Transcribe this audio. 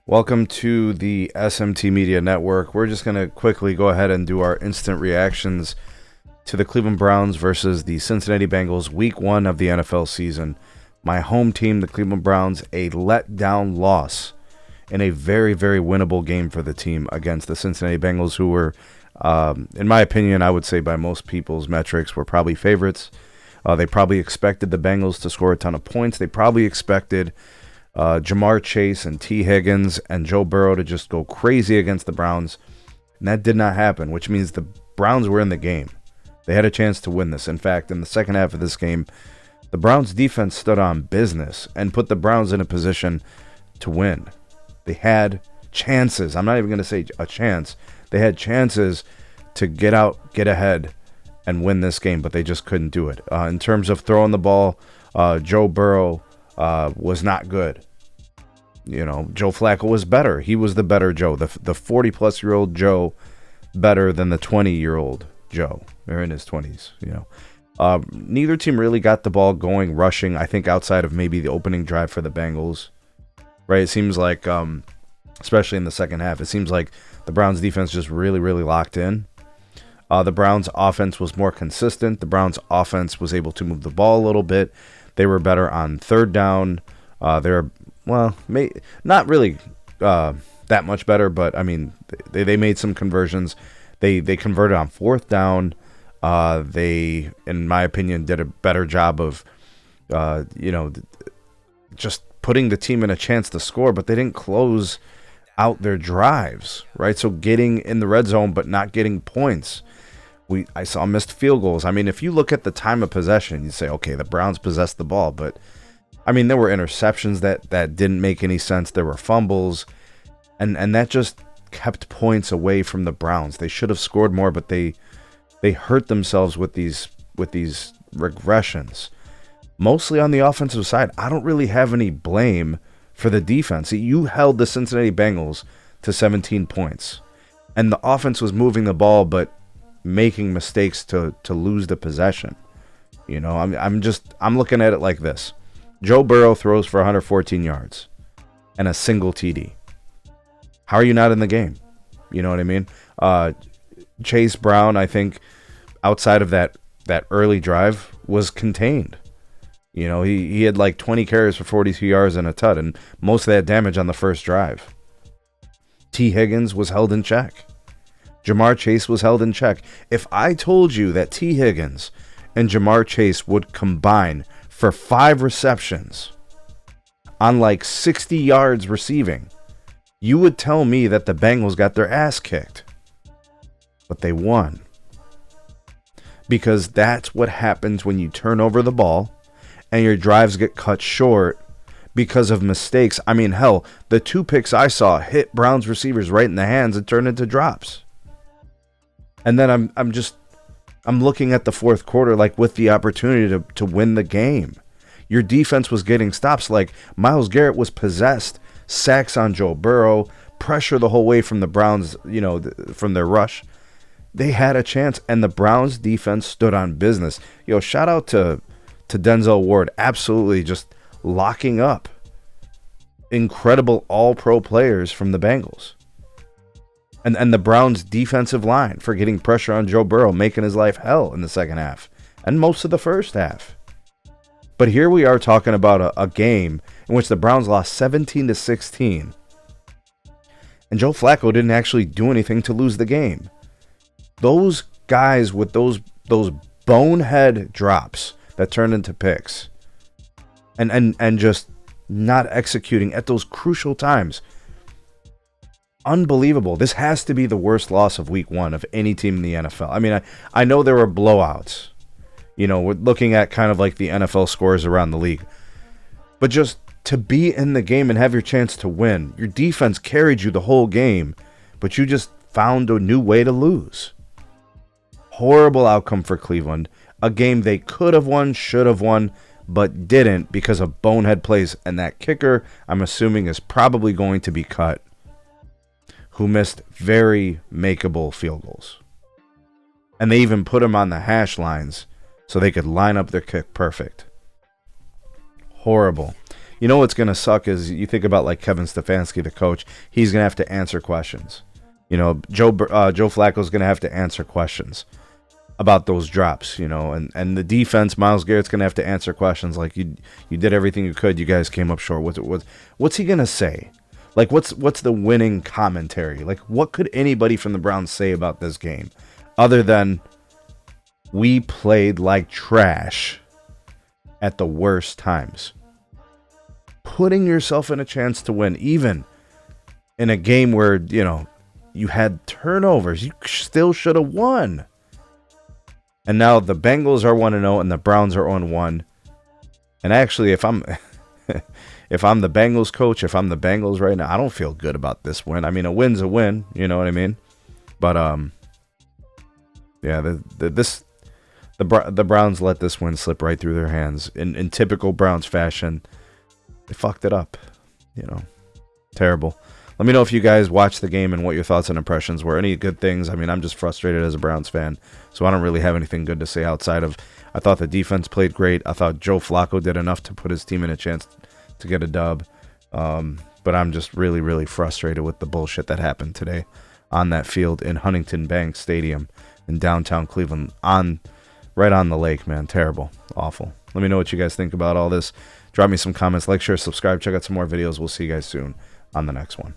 Welcome to the SMT Media Network. We're just going to quickly go ahead and do our instant reactions to the Cleveland Browns versus the Cincinnati Bengals, week 1 of the NFL season. My home team, the Cleveland Browns, a letdown loss in a very, very winnable game for the team against the Cincinnati Bengals, who were, in my opinion, I would say by most people's metrics, were probably favorites. They probably expected the Bengals to score a ton of points. They probably expected Jamar Chase and T. Higgins and Joe Burrow to just go crazy against the Browns. And that did not happen, which means the Browns were in the game. They had a chance to win this. In fact, in the second half of this game, the Browns defense stood on business and put the Browns in a position to win. They had chances. I'm not even going to say a chance. They had chances to get out, get ahead, and win this game, but they just couldn't do it. In terms of throwing the ball, Joe Burrow was not good. You know, Joe Flacco was better. He was the better Joe. The 40-plus-year-old Joe better than the 20-year-old Joe. They're in his 20s, you know. Neither team really got the ball going, rushing, I think, outside of maybe the opening drive for the Bengals. Right? It seems like, especially in the second half, it seems like the Browns defense just really, really locked in. The Browns offense was more consistent. The Browns offense was able to move the ball a little bit. They were better on third down. They're, well, not really that much better, but, I mean, they made some conversions. They converted on fourth down. They, in my opinion, did a better job of, just putting the team in a chance to score, but they didn't close out their drives, right? So getting in the red zone but not getting points. I saw missed field goals. I mean, if you look at the time of possession, you say, okay, the Browns possessed the ball, but I mean, there were interceptions that didn't make any sense. There were fumbles, and that just kept points away from the Browns. They should have scored more, but they hurt themselves with these regressions. Mostly on the offensive side, I don't really have any blame for the defense. You held the Cincinnati Bengals to 17 points, and the offense was moving the ball, but making mistakes to lose the possession. You know, I'm looking at it like this. Joe Burrow throws for 114 yards and a single TD. How are you not in the game? You know what I mean? Chase Brown, I think, outside of that early drive, was contained. You know, he had like 20 carries for 42 yards and a tut, and most of that damage on the first drive. T. Higgins was held in check. Jamar Chase was held in check. If I told you that T. Higgins and Jamar Chase would combine for 5 receptions on like 60 yards receiving, you would tell me that the Bengals got their ass kicked. But they won. Because that's what happens when you turn over the ball and your drives get cut short because of mistakes. I mean, hell, the 2 picks I saw hit Browns receivers right in the hands and turned into drops. And then I'm looking at the fourth quarter like with the opportunity to win the game. Your defense was getting stops. Like Myles Garrett was possessed, sacks on Joe Burrow, pressure the whole way from the Browns, from their rush. They had a chance, and the Browns defense stood on business. Shout out to Denzel Ward, absolutely just locking up incredible all-pro players from the Bengals. And the Browns' defensive line for getting pressure on Joe Burrow, making his life hell in the second half and most of the first half. But here we are talking about a game in which the Browns lost 17-16. And Joe Flacco didn't actually do anything to lose the game. Those guys with those bonehead drops that turned into picks and just not executing at those crucial times. Unbelievable. This has to be the worst loss of week 1 of any team in the NFL. I mean, I know there were blowouts. We're looking at kind of like the NFL scores around the league. But just to be in the game and have your chance to win, your defense carried you the whole game, but you just found a new way to lose. Horrible outcome for Cleveland. A game they could have won, should have won, but didn't because of bonehead plays. And that kicker, I'm assuming, is probably going to be cut, who missed very makeable field goals. And they even put him on the hash lines so they could line up their kick perfect. Horrible. You know what's going to suck is you think about like Kevin Stefanski, the coach. He's going to have to answer questions. You know, Joe Flacco's going to have to answer questions about those drops, you know, and the defense, Myles Garrett's going to have to answer questions like you did everything you could. You guys came up short. What's he going to say? Like, what's the winning commentary? Like, what could anybody from the Browns say about this game other than we played like trash at the worst times? Putting yourself in a chance to win, even in a game where, you know, you had turnovers. You still should have won. And now the Bengals are 1-0 and the Browns are 0-1. And actually, if I'm if I'm the Bengals coach, if I'm the Bengals right now, I don't feel good about this win. I mean, a win's a win, you know what I mean? But yeah, the Browns let this win slip right through their hands in typical Browns fashion. They fucked it up, you know. Terrible. Let me know if you guys watched the game and what your thoughts and impressions were. Any good things? I mean, I'm just frustrated as a Browns fan, so I don't really have anything good to say outside of I thought the defense played great. I thought Joe Flacco did enough to put his team in a chance to get a dub. But I'm just really, really frustrated with the bullshit that happened today on that field in Huntington Bank Stadium in downtown Cleveland, right on the lake, man. Terrible. Awful. Let me know what you guys think about all this. Drop me some comments. Like, share, subscribe. Check out some more videos. We'll see you guys soon on the next one.